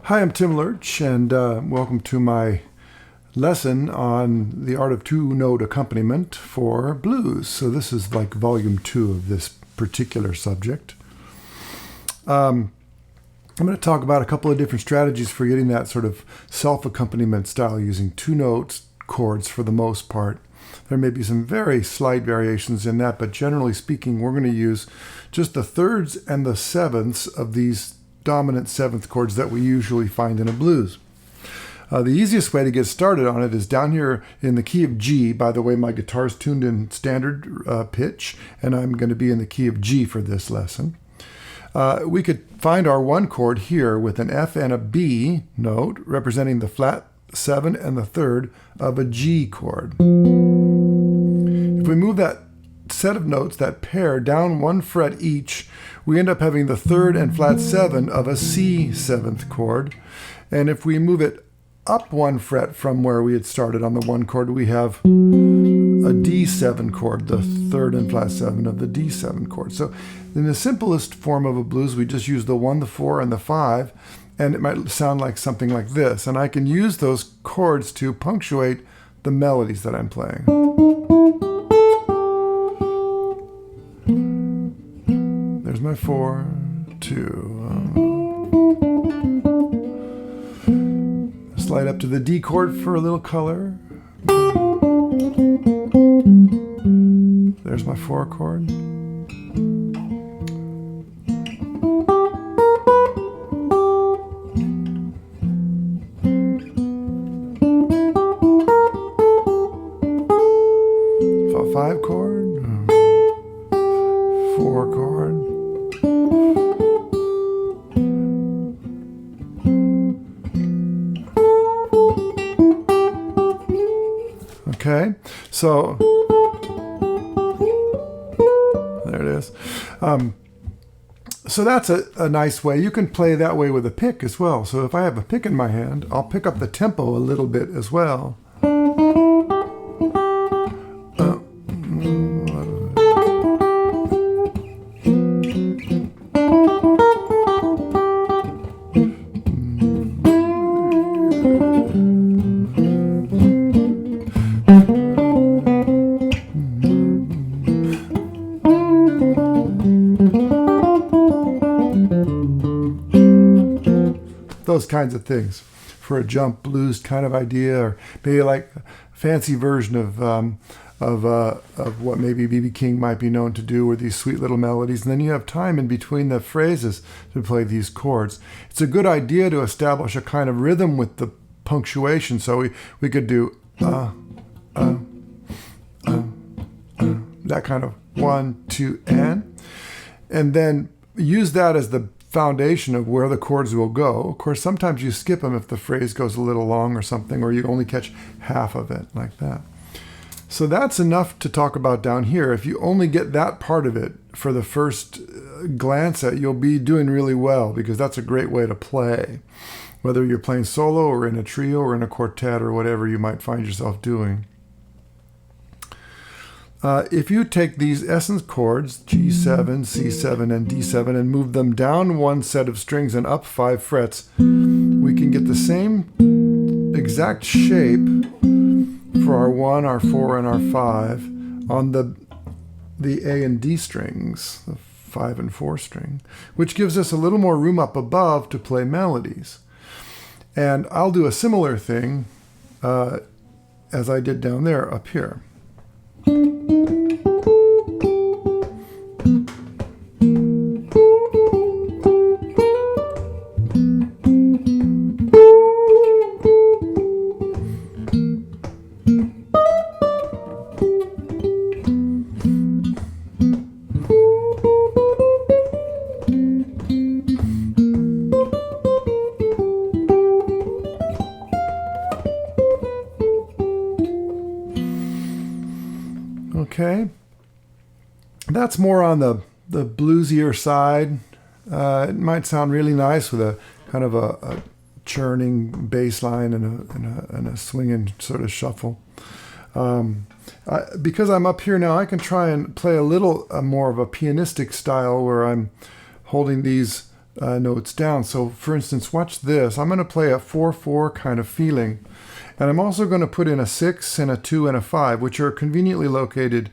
Hi, I'm Tim Lerch, and welcome to my lesson on the art of two-note accompaniment for blues. So this is like volume 2 of this particular subject. I'm going to talk about a couple of different strategies for getting that sort of self-accompaniment style using two-note chords for the most part. There may be some very slight variations in that, but generally speaking, we're going to use just the thirds and the sevenths of these dominant seventh chords that we usually find in a blues. The easiest way to get started on it is down here in the key of G. By the way, my guitar's tuned in standard pitch, and I'm going to be in the key of G for this lesson. We could find our one chord here with an F and a B note representing the flat 7 and the third of a G chord. If we move that set of notes, that pair, down one fret each, we end up having the third and flat 7 of a C seventh chord. And if we move it up one fret from where we had started on the one chord, we have a D7 chord, the third and flat 7 of the D7 chord. So in the simplest form of a blues, we just use the 1, the 4, and the 5, and it might sound like something like this. And I can use those chords to punctuate the melodies that I'm playing. There's my 4, 2. Slide up to the D chord for a little color. There's my 4 chord. Five chord. 4 chord. Okay, so there it is. So that's a nice way. You can play that way with a pick as well. So if I have a pick in my hand, I'll pick up the tempo a little bit as well. Those kinds of things for a jump blues kind of idea, or maybe like a fancy version of what maybe B.B. King might be known to do with these sweet little melodies. And then you have time in between the phrases to play these chords. It's a good idea to establish a kind of rhythm with the punctuation. So we could do that kind of 1, 2, and then use that as the foundation of where the chords will go. Of course, sometimes you skip them if the phrase goes a little long or something, or you only catch half of it like that. So that's enough to talk about down here. If you only get that part of it for the first glance at, you'll be doing really well, because that's a great way to play, whether you're playing solo or in a trio or in a quartet or whatever you might find yourself doing. If you take these essence chords, G7, C7, and D7, and move them down one set of strings and up 5 frets, we can get the same exact shape for our 1, our 4, and our 5 on the A and D strings, the 5, 5 and 4 string, which gives us a little more room up above to play melodies. And I'll do a similar thing as I did down there up here. Okay, that's more on the bluesier side. It might sound really nice with a kind of a churning bass line and a swinging sort of shuffle. Because I'm up here now, I can try and play a little more of a pianistic style where I'm holding these notes down. So for instance, watch this. I'm going to play a 4/4 kind of feeling. And I'm also going to put in a 6 and a 2 and a 5, which are conveniently located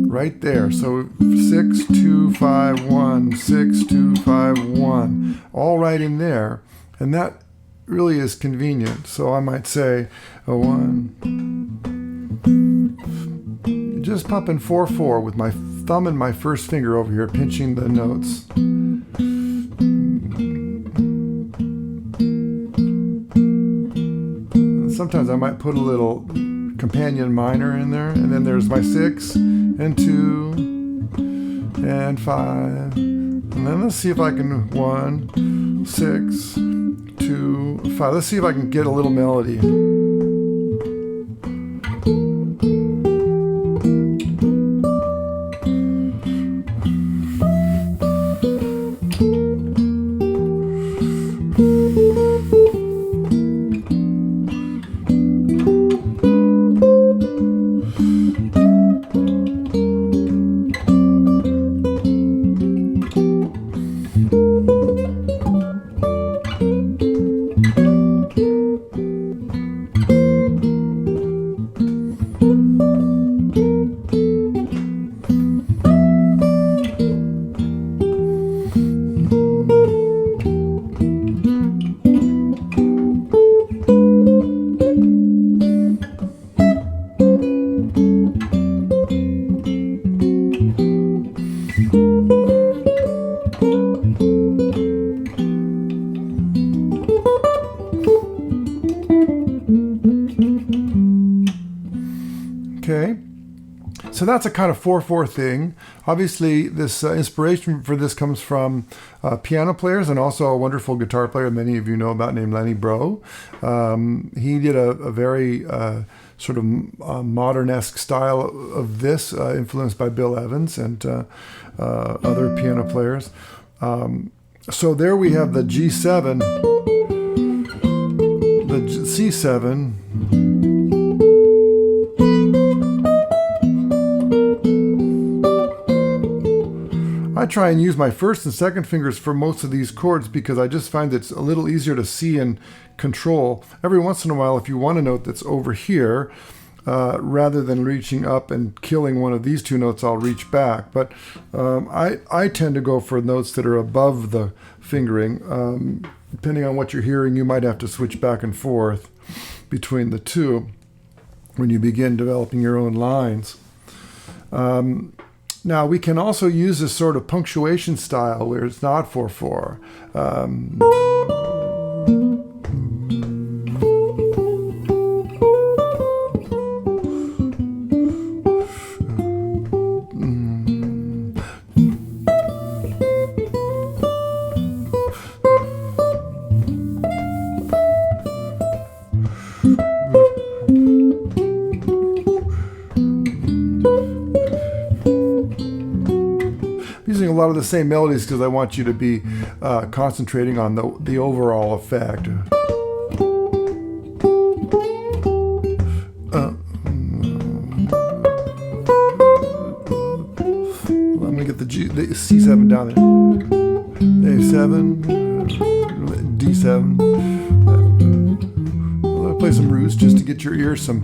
right there. So 6, 2, 5, 1, 6, 2, 5, 1, all right in there. And that really is convenient. So I might say a 1. Just pumping 4/4 with my thumb and my first finger over here, pinching the notes. Sometimes I might put a little companion minor in there, and then there's my 6 and 2 and 5, and then let's see if I can 1, 6, 2, 5. Let's see if I can get a little melody. Okay, so that's a kind of 4/4 thing. Obviously, this inspiration for this comes from piano players and also a wonderful guitar player many of you know about named Lenny Breau. He did a very sort of modern-esque style of this, influenced by Bill Evans and other piano players. So there we have the G7, the C7, I try and use my first and second fingers for most of these chords because I just find it's a little easier to see and control. Every once in a while, if you want a note that's over here, rather than reaching up and killing one of these two notes, I'll reach back. But I tend to go for notes that are above the fingering. Depending on what you're hearing, you might have to switch back and forth between the two when you begin developing your own lines. Now, we can also use this sort of punctuation style where it's not 4/4. Using a lot of the same melodies because I want you to be concentrating on the overall effect. Let me get the C7 down there. A7, D7. I'll play some roots just to get your ears some.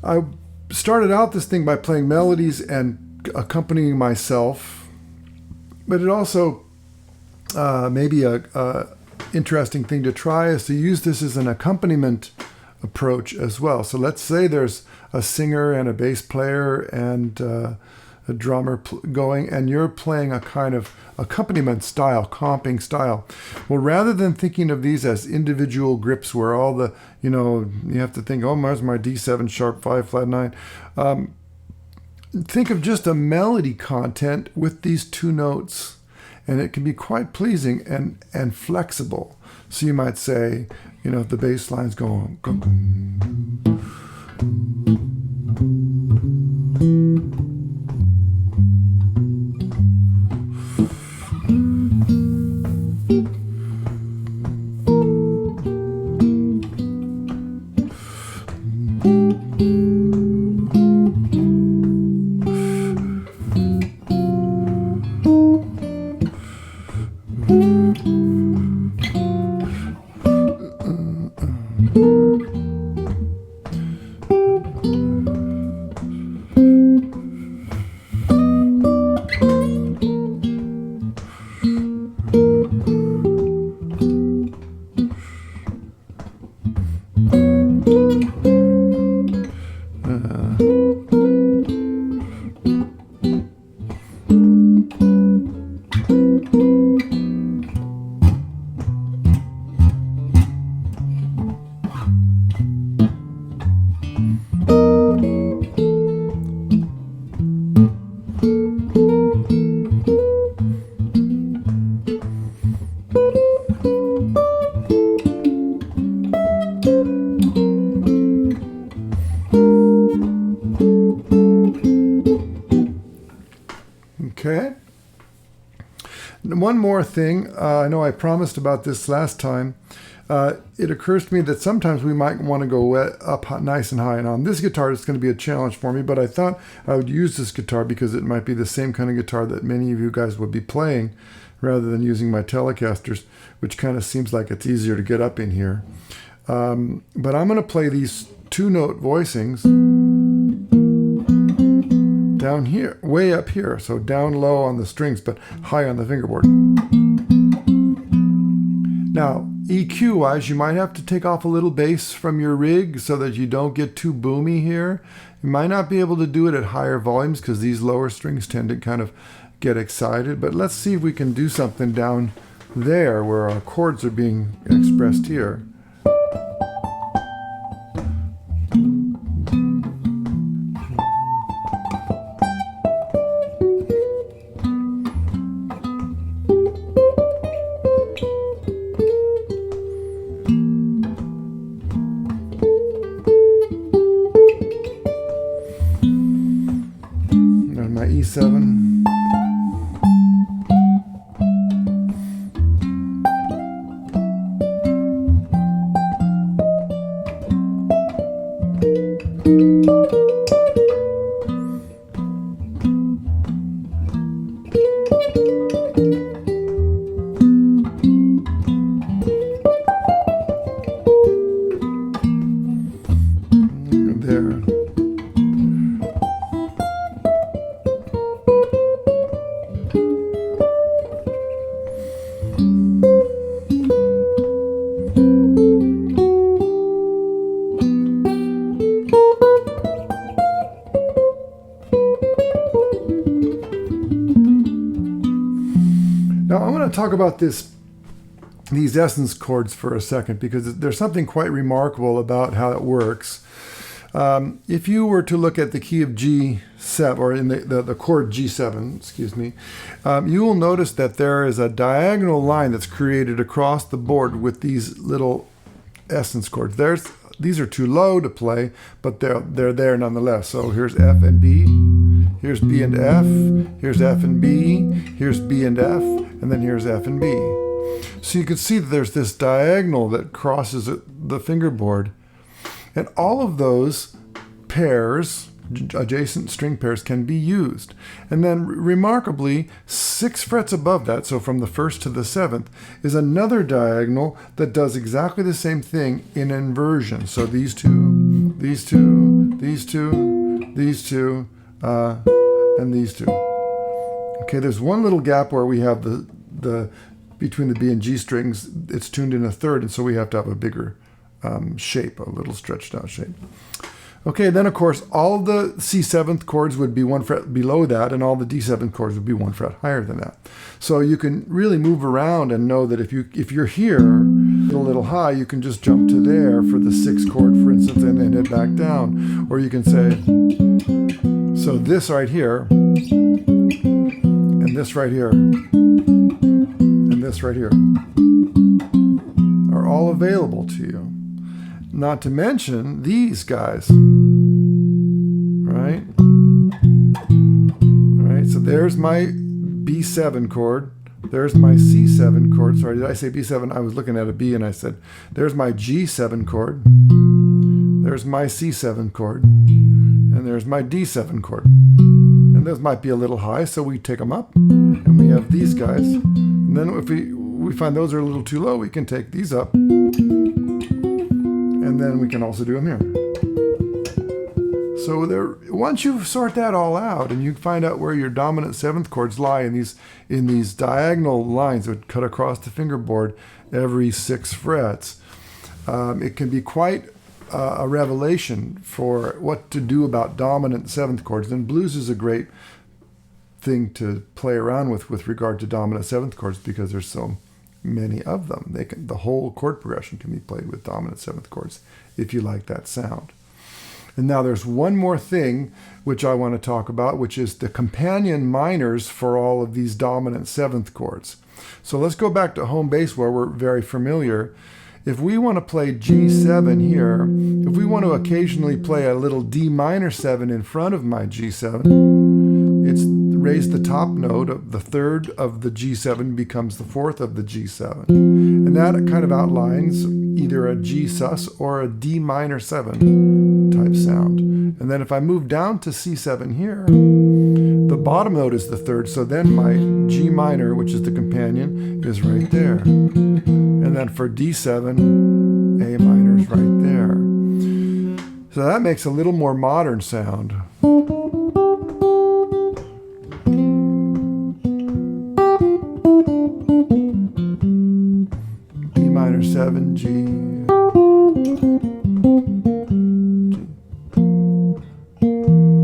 I started out this thing by playing melodies and accompanying myself, but it also maybe a interesting thing to try is to use this as an accompaniment approach as well. So let's say there's a singer and a bass player and a drummer going, and you're playing a kind of accompaniment style, comping style. Well, rather than thinking of these as individual grips where all the, you have to think, oh, there's my D7 sharp 5 flat 9. Think of just a melody content with these two notes, and it can be quite pleasing and flexible. So you might say, the bass line's going. Okay. One more thing. I know I promised about this last time. It occurs to me that sometimes we might want to go up nice and high. And on this guitar, it's going to be a challenge for me, but I thought I would use this guitar because it might be the same kind of guitar that many of you guys would be playing rather than using my Telecasters, which kind of seems like it's easier to get up in here. But I'm going to play these two-note voicings down here, way up here. So down low on the strings, but high on the fingerboard. Now, EQ-wise, you might have to take off a little bass from your rig so that you don't get too boomy here. You might not be able to do it at higher volumes because these lower strings tend to kind of get excited. But let's see if we can do something down there where our chords are being expressed here. My E7. There. Now I want to talk about these essence chords for a second because there's something quite remarkable about how it works. If you were to look at the key of G7, or in the chord G7, excuse me, you will notice that there is a diagonal line that's created across the board with these little essence chords. These are too low to play, but they're there nonetheless. So here's F and B, here's B and F, here's F and B, here's B and F, and then here's F and B. So you can see that there's this diagonal that crosses the fingerboard. And all of those pairs, adjacent string pairs, can be used. And then remarkably, 6 frets above that, so from the 1st to the 7th, is another diagonal that does exactly the same thing in inversion. So these two, these two, and these two. Okay, there's one little gap where we have the between the B and G strings. It's tuned in a third, and so we have to have a bigger shape, a little stretched out shape. Okay, then of course all the C7th chords would be 1 fret below that, and all the D7th chords would be 1 fret higher than that. So you can really move around and know that if you're here a little high, you can just jump to there for the 6th chord, for instance, and then head back down. Or you can say, so this right here, and this right here, and this right here are all available to you. Not to mention these guys, right? All right, so there's my B7 chord. There's my C7 chord. Sorry, did I say B7? I was looking at a B and I said, there's my G7 chord. There's my C7 chord. And there's my D7 chord. And those might be a little high, so we take them up. And we have these guys. And then if we find those are a little too low, we can take these up. And then we can also do them here. So once you sort that all out and you find out where your dominant 7th chords lie in these diagonal lines that cut across the fingerboard every 6 frets, it can be quite a revelation for what to do about dominant 7th chords. And blues is a great thing to play around with regard to dominant 7th chords because there's so many of them. The whole chord progression can be played with dominant 7th chords if you like that sound. And now there's one more thing which I want to talk about, which is the companion minors for all of these dominant 7th chords. So let's go back to home base where we're very familiar. If we want to play G7 here, if we want to occasionally play a little D minor 7 in front of my G7, it's raise the top note of the 3rd of the G7 becomes the 4th of the G7. And that kind of outlines either a G sus or a D minor 7 type sound. And then if I move down to C7 here, the bottom note is the 3rd, so then my G minor, which is the companion, is right there. And then for D7, A minor is right there. So that makes a little more modern sound. D minor 7, G,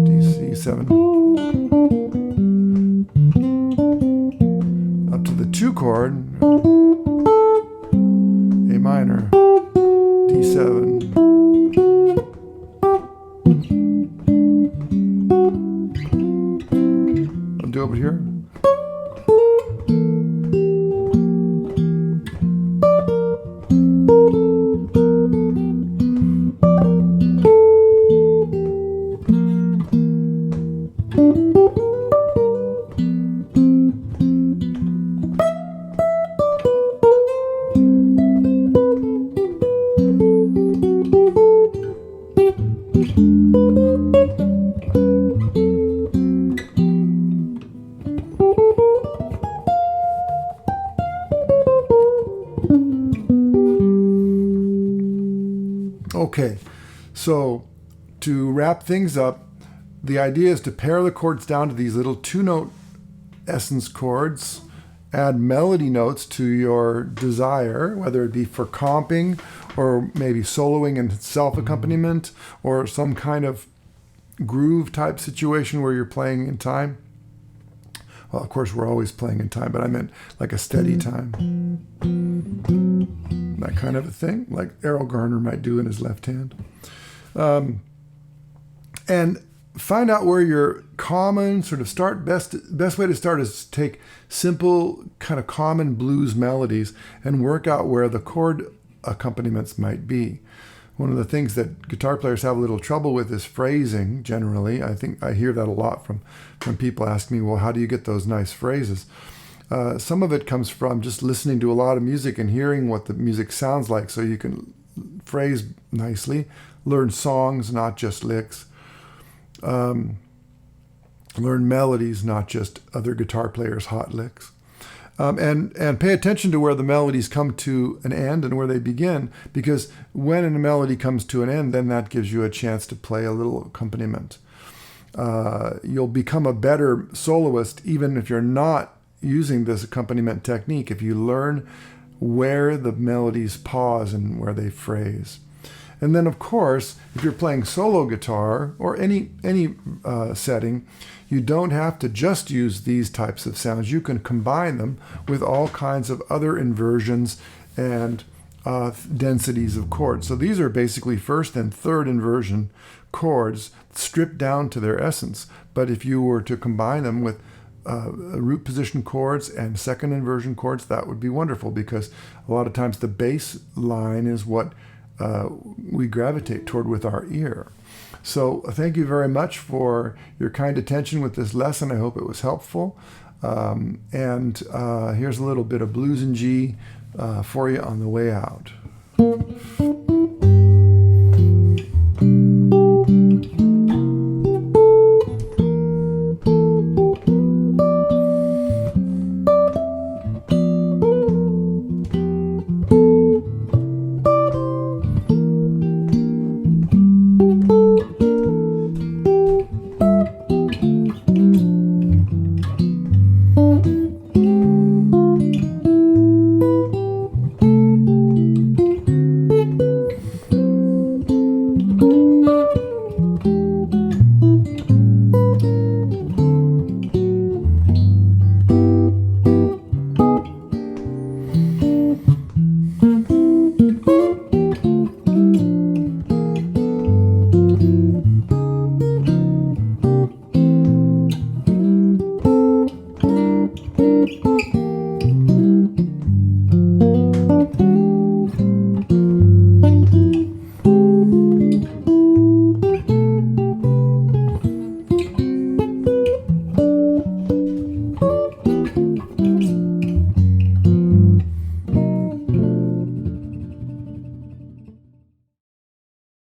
D, C7. Up to the 2 chord. A minor, D7, I'll do over here. Okay, so to wrap things up, the idea is to pare the chords down to these little 2-note essence chords, add melody notes to your desire, whether it be for comping or maybe soloing and self-accompaniment or some kind of groove type situation where you're playing in time. Well, of course, we're always playing in time, but I meant like a steady time. That kind of a thing, like Errol Garner might do in his left hand. And find out where your common sort of start. Best way to start is to take simple kind of common blues melodies and work out where the chord accompaniments might be. One of the things that guitar players have a little trouble with is phrasing generally. I think I hear that a lot from people ask me, well, how do you get those nice phrases? Some of it comes from just listening to a lot of music and hearing what the music sounds like so you can phrase nicely, learn songs, not just licks, learn melodies, not just other guitar players' hot licks. And pay attention to where the melodies come to an end and where they begin, because when a melody comes to an end, then that gives you a chance to play a little accompaniment. You'll become a better soloist even if you're not using this accompaniment technique, if you learn where the melodies pause and where they phrase. And then, of course, if you're playing solo guitar or any setting, you don't have to just use these types of sounds. You can combine them with all kinds of other inversions and densities of chords. So these are basically first and third inversion chords stripped down to their essence. But if you were to combine them with root position chords and second inversion chords, that would be wonderful, because a lot of times the bass line is what we gravitate toward with our ear. So thank you very much for your kind attention with this lesson. I hope it was helpful. And here's a little bit of blues in G for you on the way out.